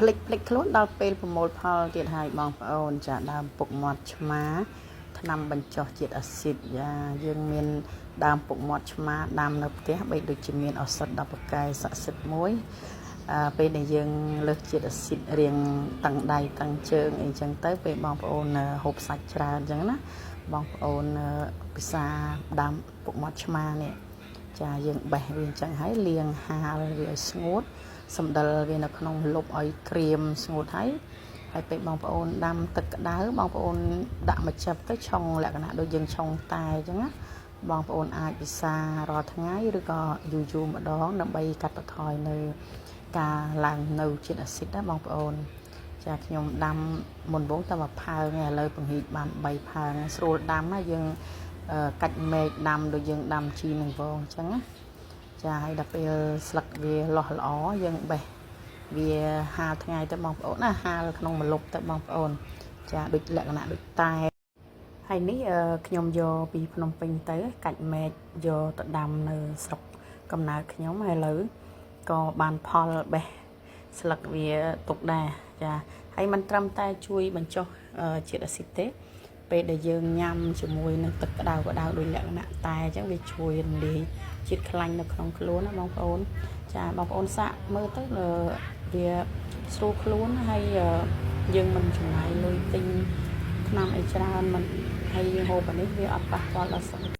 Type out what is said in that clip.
ผลิตខ្លួនដល់ពេលប្រមូលផលទៀតហើយបងប្អូនចាដើមពុកមាត់ឆ្មាថ្នាំបញ្ចុះជាតិអាស៊ីតយើងមានដើមពុកមាត់ឆ្មាដាំនៅផ្ទះបីដូចជាមានឱសថ10ប្រកែស័ក្តិសិទ្ធិមួយពេលដែលយើងលើសជាតិអាស៊ីតរៀងតឹងដៃតឹងជើងអីចឹងទៅពេលបងប្អូនហូបសាច់ច្រើនចឹងណាបងប្អូនពិសាដើមពុកមាត់ឆ្មានេះចាយើងបេះវាអញ្ចឹងហើយលាងហាលវាឲ្យស្ងួតសម្ដិលវានៅក្នុងលុបឲ្យក្រៀមស្ងួតហើយពេលបងប្អូនដាំទឹកក្តៅបងប្អូនដាក់មកចាប់ទៅឆុងលក្ខណៈដូចយើងឆុងតែអញ្ចឹងណាបងប្អូនអាចពិសារាល់ថ្ងៃឬក៏យូរម្ដងដើម្បីកាត់បន្ថយនៅការឡើងនៅជាតិអាស៊ីតណាបងប្អូនចាខ្ញុំដាំមុនបងតែមួយផើងឥឡូវបង្ហីចបាន3ផើងស្រួលដាំណាយើងកាច់មែកដាំដូចយើងដាំជីនឹងវងអញ្ចឹងណាចាហើយដល់ពេលស្លឹកវាលាស់ល្អយើងបេះវាហាលថ្ងៃទៅបងប្អូនណាហាលក្នុងម្លប់ទៅបងប្អូនចាដូចលក្ខណៈដូចតែហើយនេះខ្ញុំយកពីភ្នំពេញទៅកាច់មែកយកទៅដាំនៅស្រុកកំណើតខ្ញុំហើយឥឡូវក៏បានផលបេះស្លឹកវាទុកដែរចាហើយมันត្រឹមតែជួយបញ្ចុះជាតិអាស៊ីតទេពេលដែលយើងញ៉ាំជាមួយនឹងទឹកក្តៅដូចលក្ខណៈតែអញ្ចឹងវាជួយរំលាយជាតិខ្លាញ់នៅក្នុងខ្លួនណាបងប្អូនចាបងប្អូនសាកមើលទៅវាស្រួលខ្លួនហើយយើងមិនចំណាយលុយទិញថ្នាំអីច្រើនមិនហើយយើងហូបអានេះវាអត់ប៉ះពាល់ដល់សុខ